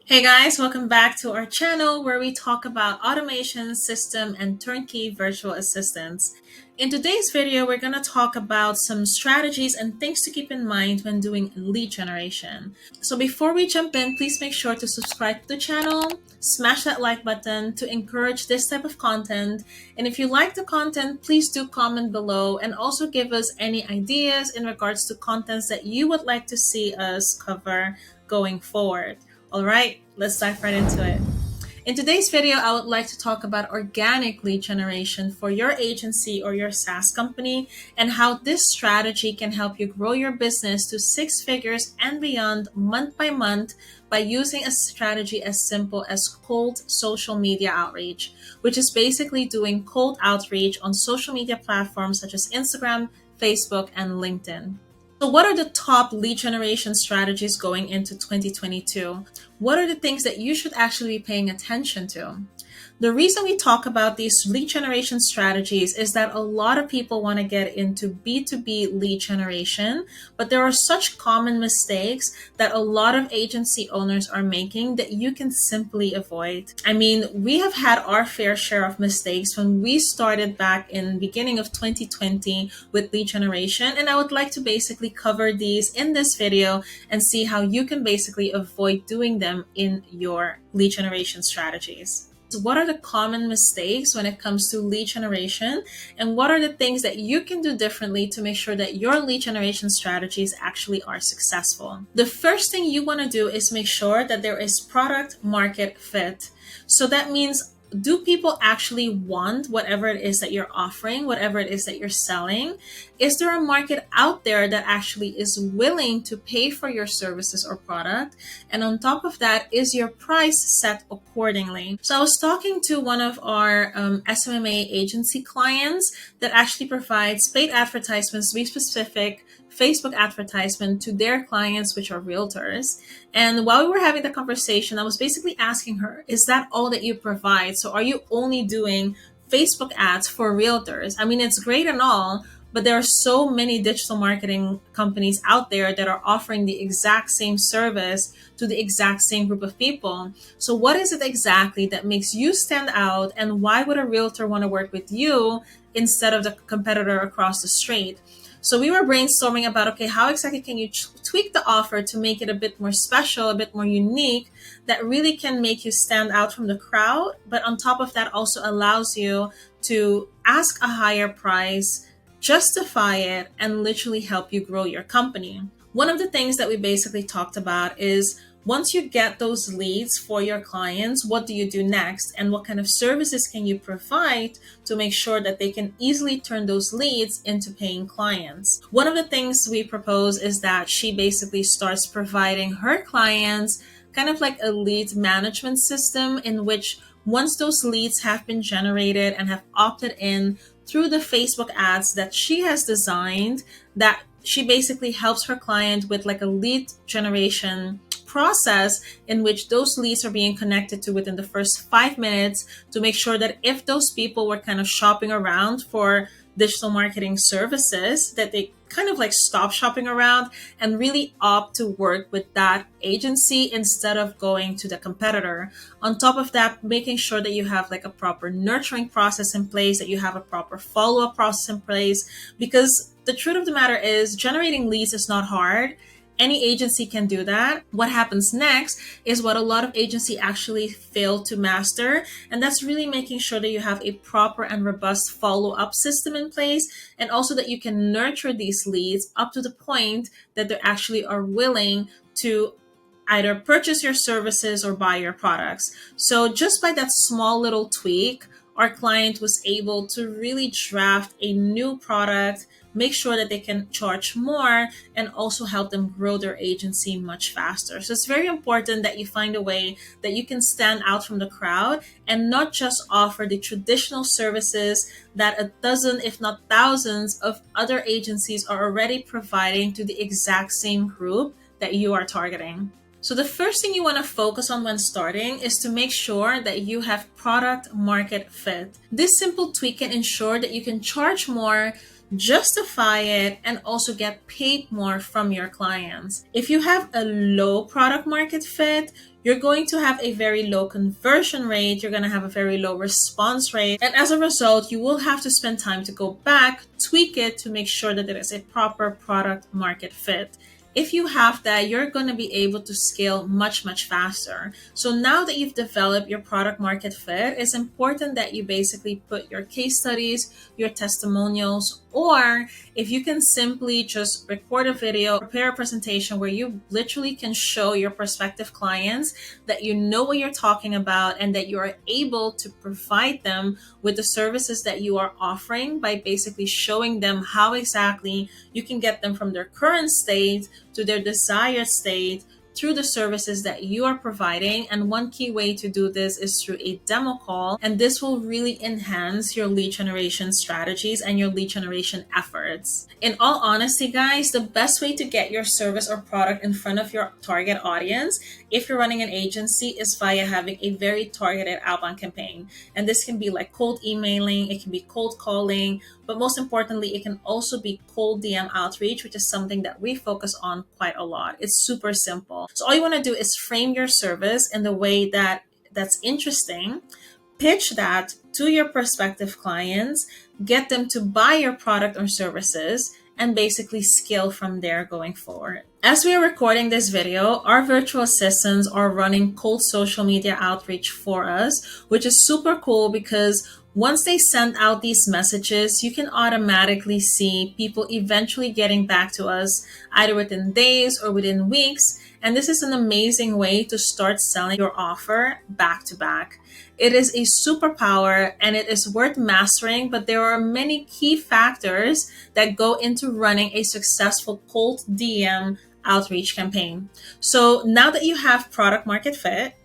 Hey guys, welcome back to our channel where we talk about automation, system, and turnkey virtual assistants. In today's video, we're going to talk about some strategies and things to keep in mind when doing lead generation. So before we jump in, please make sure to subscribe to the channel, smash that like button to encourage this type of content. And if you like the content, please do comment below and also give us any ideas in regards to contents that you would like to see us cover going forward. All right, let's dive right into it. In today's video, I would like to talk about organic lead generation for your agency or your SaaS company and how this strategy can help you grow your business to six figures and beyond month by month by using a strategy as simple as cold social media outreach, which is basically doing cold outreach on social media platforms such as Instagram, Facebook, and LinkedIn. So what are the top lead generation strategies going into 2022? What are the things that you should actually be paying attention to? The reason we talk about these lead generation strategies is that a lot of people want to get into B2B lead generation, but there are such common mistakes that a lot of agency owners are making that you can simply avoid. I mean, we have had our fair share of mistakes when we started back in beginning of 2020 with lead generation, and I would like to basically cover these in this video and see how you can basically avoid doing them in your lead generation strategies. What are the common mistakes when it comes to lead generation, and what are the things that you can do differently to make sure that your lead generation strategies actually are successful? The first thing you want to do is make sure that there is product market fit. So that means, do people actually want whatever it is that you're offering, whatever it is that you're selling? Is there a market out there that actually is willing to pay for your services or product? And on top of that, is your price set accordingly? So I was talking to one of our SMMA agency clients that actually provides paid advertisements, to be specific, Facebook advertisement to their clients, which are realtors. And while we were having the conversation, I was basically asking her, is that all that you provide? So are you only doing Facebook ads for realtors? I mean, it's great and all, but there are so many digital marketing companies out there that are offering the exact same service to the exact same group of people. So what is it exactly that makes you stand out, and why would a realtor want to work with you instead of the competitor across the street? So we were brainstorming about, okay, how exactly can you tweak the offer to make it a bit more special, a bit more unique, that really can make you stand out from the crowd, but on top of that also allows you to ask a higher price, justify it, and literally help you grow your company. One of the things that we basically talked about is, once you get those leads for your clients, what do you do next? And what kind of services can you provide to make sure that they can easily turn those leads into paying clients? One of the things we propose is that she basically starts providing her clients kind of like a lead management system, in which once those leads have been generated and have opted in through the Facebook ads that she has designed, that she basically helps her client with like a lead generation process in which those leads are being connected to within the first 5 minutes, to make sure that if those people were kind of shopping around for digital marketing services, that they kind of like stop shopping around and really opt to work with that agency instead of going to the competitor. On top of that, making sure that you have like a proper nurturing process in place, that you have a proper follow-up process in place, because the truth of the matter is, generating leads is not hard. Any agency can do that. What happens next is what a lot of agencies actually fail to master, and that's really making sure that you have a proper and robust follow-up system in place, and also that you can nurture these leads up to the point that they actually are willing to either purchase your services or buy your products. So just by that small little tweak, our client was able to really draft a new product, make sure that they can charge more, and also help them grow their agency much faster. So it's very important that you find a way that you can stand out from the crowd and not just offer the traditional services that a dozen, if not thousands, of other agencies are already providing to the exact same group that you are targeting. So the first thing you want to focus on when starting is to make sure that you have product market fit. This simple tweak can ensure that you can charge more, justify it, and also get paid more from your clients. If you have a low product market fit, you're going to have a very low conversion rate, you're going to have a very low response rate, and as a result, you will have to spend time to go back, tweak it to make sure that it is a proper product market fit. If you have that, you're going to be able to scale much, much faster. So now that you've developed your product market fit, it's important that you basically put your case studies, your testimonials, or if you can simply just record a video, prepare a presentation where you literally can show your prospective clients that you know what you're talking about and that you are able to provide them with the services that you are offering by basically showing them how exactly you can get them from their current state to their desired state through the services that you are providing. And one key way to do this is through a demo call. And this will really enhance your lead generation strategies and your lead generation efforts. In all honesty, guys, the best way to get your service or product in front of your target audience, if you're running an agency, is via having a very targeted outbound campaign. And this can be like cold emailing, it can be cold calling, but most importantly, it can also be cold DM outreach, which is something that we focus on quite a lot. It's super simple. So all you want to do is frame your service in the way that's interesting, pitch that to your prospective clients, get them to buy your product or services, and basically scale from there going forward. As we are recording this video, our virtual assistants are running cold social media outreach for us, which is super cool because once they send out these messages, you can automatically see people eventually getting back to us either within days or within weeks. And this is an amazing way to start selling your offer back to back. It is a superpower and it is worth mastering, but there are many key factors that go into running a successful cold DM outreach campaign. So now that you have product market fit,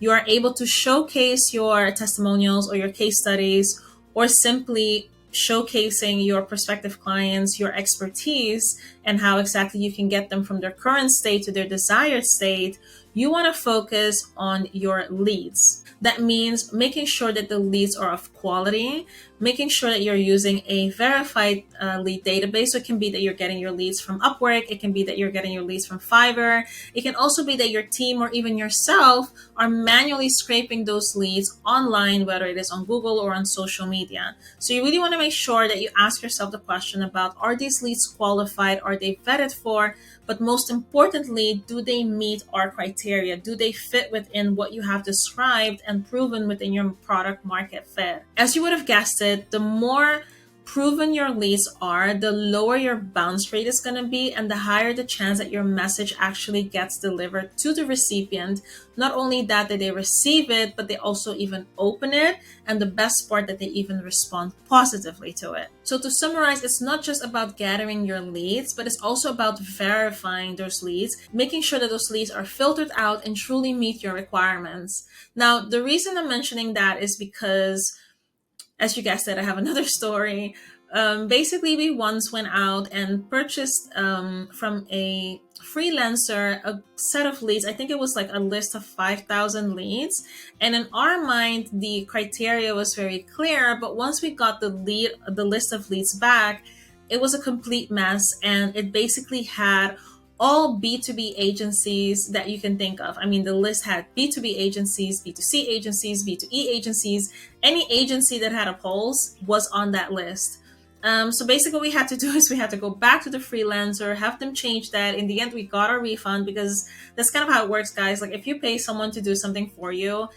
you are able to showcase your testimonials or your case studies, or simply showcasing your prospective clients, your expertise, and how exactly you can get them from their current state to their desired state. You want to focus on your leads. That means making sure that the leads are of quality, making sure that you're using a verified lead database. So it can be that you're getting your leads from Upwork. It can be that you're getting your leads from Fiverr. It can also be that your team or even yourself are manually scraping those leads online, whether it is on Google or on social media. So you really want to make sure that you ask yourself the question about, are these leads qualified? Are they vetted for? But most importantly, do they meet our criteria? Do they fit within what you have described and proven within your product market fit? As you would have guessed it, the more proven your leads are, the lower your bounce rate is going to be, and the higher the chance that your message actually gets delivered to the recipient. Not only that they receive it, but they also even open it, and the best part, that they even respond positively to it. So to summarize, it's not just about gathering your leads, but it's also about verifying those leads, making sure that those leads are filtered out and truly meet your requirements. Now, the reason I'm mentioning that is because, as you guessed it, I have another story. Basically, we once went out and purchased from a freelancer a set of leads. I think it was like a list of 5,000 leads. And in our mind, the criteria was very clear. But once we got the list of leads back, it was a complete mess. And it basically had all B2B agencies that you can think of. I mean, the list had B2B agencies, B2C agencies, B2E agencies. Any agency that had a pulse was on that list. So basically what we had to do is we had to go back to the freelancer, have them change that. In the end, we got our refund, because that's kind of how it works, guys. Like, if you pay someone to do something for you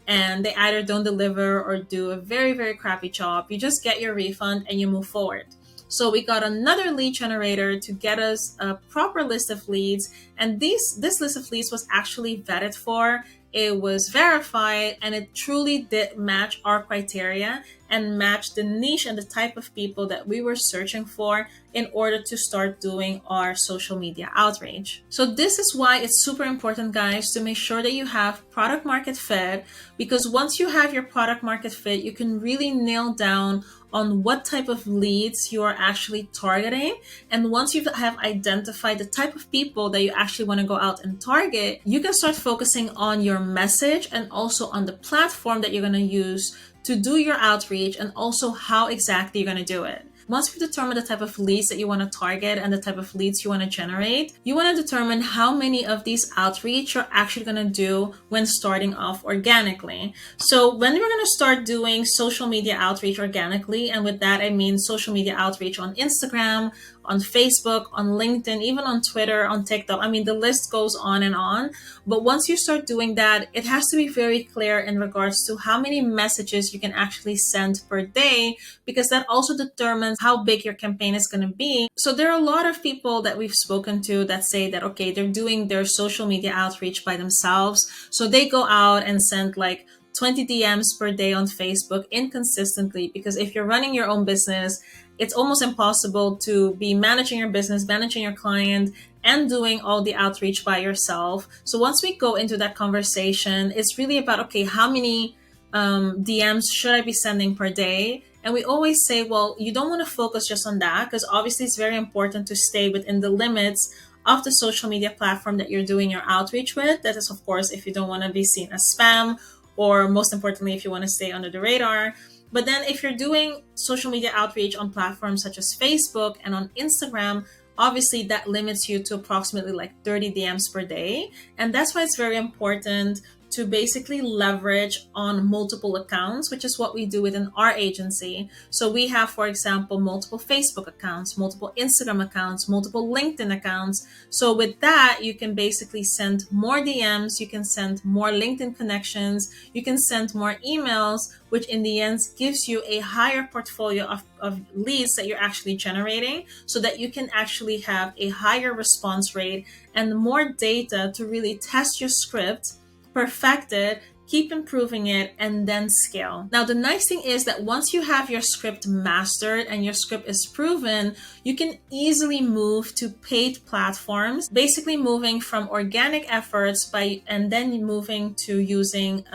and they either don't deliver or do a very, very crappy job, you just get your refund and you move forward. So we got another lead generator to get us a proper list of leads. And this list of leads was actually vetted for. It was verified, and it truly did match our criteria and match the niche and the type of people that we were searching for in order to start doing our social media outreach. So this is why it's super important, guys, to make sure that you have product market fit, because once you have your product market fit, you can really nail down on what type of leads you are actually targeting. And once you have identified the type of people that you actually want to go out and target, you can start focusing on your message and also on the platform that you're going to use to do your outreach, and also how exactly you're going to do it. Once we've determined the type of leads that you want to target and the type of leads you want to generate, you want to determine how many of these outreach you're actually going to do when starting off organically. So when we're going to start doing social media outreach organically, and with that I mean social media outreach on Instagram, on Facebook, on LinkedIn, even on Twitter, on TikTok. I mean, the list goes on and on. But once you start doing that, it has to be very clear in regards to how many messages you can actually send per day, because that also determines how big your campaign is going to be. So there are a lot of people that we've spoken to that say that, okay, they're doing their social media outreach by themselves. So they go out and send like 20 DMs per day on Facebook inconsistently, because if you're running your own business, it's almost impossible to be managing your business, managing your client, and doing all the outreach by yourself. So once we go into that conversation, it's really about, okay, how many DMs should I be sending per day? And we always say, well, you don't want to focus just on that, because obviously it's very important to stay within the limits of the social media platform that you're doing your outreach with. That is, of course, if you don't want to be seen as spam, or most importantly, if you want to stay under the radar. But then if you're doing social media outreach on platforms such as Facebook and on Instagram, obviously that limits you to approximately like 30 DMs per day. And that's why it's very important to basically leverage on multiple accounts, which is what we do within our agency. So we have, for example, multiple Facebook accounts, multiple Instagram accounts, multiple LinkedIn accounts. So with that, you can basically send more DMs, you can send more LinkedIn connections, you can send more emails, which in the end gives you a higher portfolio of leads that you're actually generating, so that you can actually have a higher response rate and more data to really test your script, perfect it, keep improving it, and then scale. Now, the nice thing is that once you have your script mastered and your script is proven, you can easily move to paid platforms, basically moving from organic efforts and then moving to using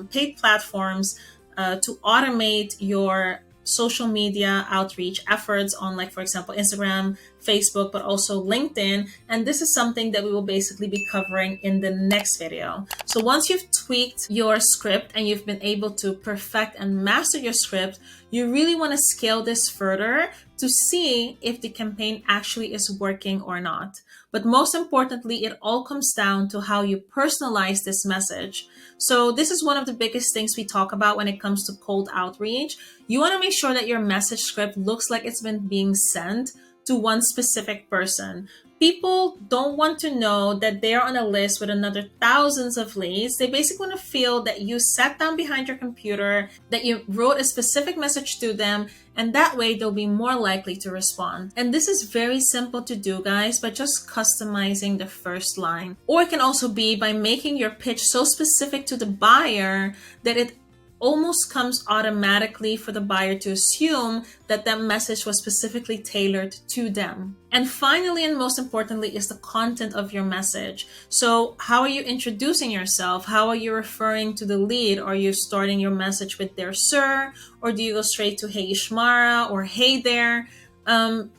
paid platforms to automate your social media outreach efforts on, like, for example, Instagram, Facebook, but also LinkedIn. And this is something that we will basically be covering in the next video. So once you've tweaked your script and you've been able to perfect and master your script, you really want to scale this further to see if the campaign actually is working or not. But most importantly, it all comes down to how you personalize this message. So this is one of the biggest things we talk about when it comes to cold outreach. You want to make sure that your message script looks like it's been being sent to one specific person. People don't want to know that they're on a list with another thousands of leads. They basically want to feel that you sat down behind your computer, that you wrote a specific message to them, and that way they'll be more likely to respond. And this is very simple to do, guys, by just customizing the first line. Or it can also be by making your pitch so specific to the buyer that it almost comes automatically for the buyer to assume that that message was specifically tailored to them. And finally, and most importantly, is the content of your message. So how are you introducing yourself? How are you referring to the lead? Are you starting your message with "Dear Sir," or do you go straight to "Hey Ishmara" or "Hey there"?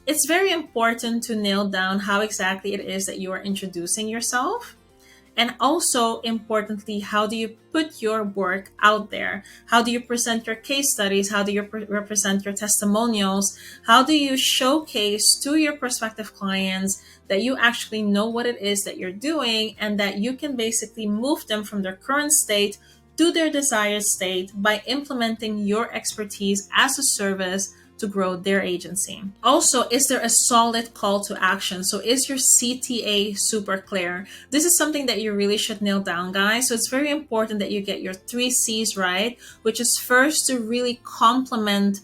It's very important to nail down how exactly it is that you are introducing yourself. And also, importantly, how do you put your work out there? How do you present your case studies? How do you represent your testimonials? How do you showcase to your prospective clients that you actually know what it is that you're doing, and that you can basically move them from their current state to their desired state by implementing your expertise as a service to grow their agency? Also, is there a solid call to action? So is your CTA super clear? This is something that you really should nail down, guys. So it's very important that you get your 3 C's right, which is first to really compliment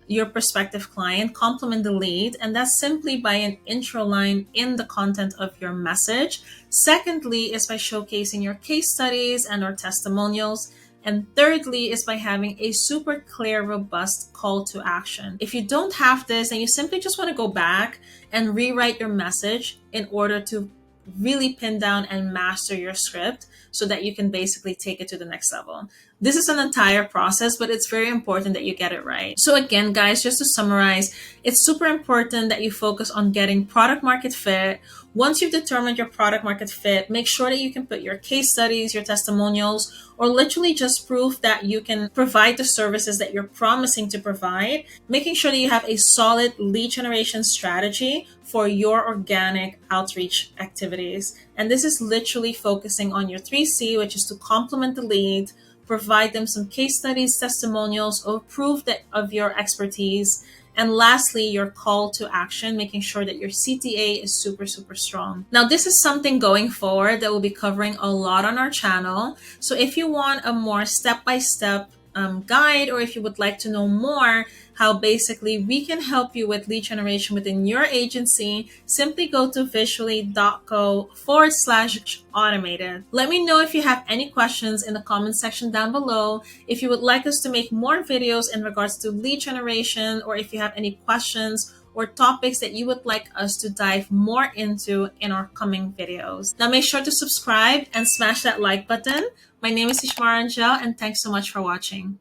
your prospective client, compliment the lead, and that's simply by an intro line in the content of your message. Secondly is by showcasing your case studies and or testimonials. And thirdly is by having a super clear, robust call to action. If you don't have this, and you simply just want to go back and rewrite your message in order to really pin down and master your script so that you can basically take it to the next level. This is an entire process, but it's very important that you get it right. So again, guys, just to summarize, it's super important that you focus on getting product market fit. Once you've determined your product market fit, make sure that you can put your case studies, your testimonials, or literally just proof that you can provide the services that you're promising to provide, making sure that you have a solid lead generation strategy for your organic outreach activities. And this is literally focusing on your 3C, which is to complement the lead, provide them some case studies, testimonials, or proof that of your expertise. And lastly, your call to action, making sure that your CTA is super, super strong. Now, this is something going forward that we'll be covering a lot on our channel. So if you want a more step-by-step guide, or if you would like to know more how basically we can help you with lead generation within your agency, simply go to VizualyDotCo/automated. Let me know if you have any questions in the comment section down below. If you would like us to make more videos in regards to lead generation, or if you have any questions or topics that you would like us to dive more into in our coming videos. Now make sure to subscribe and smash that like button. My name is Ishmar Angel, and thanks so much for watching.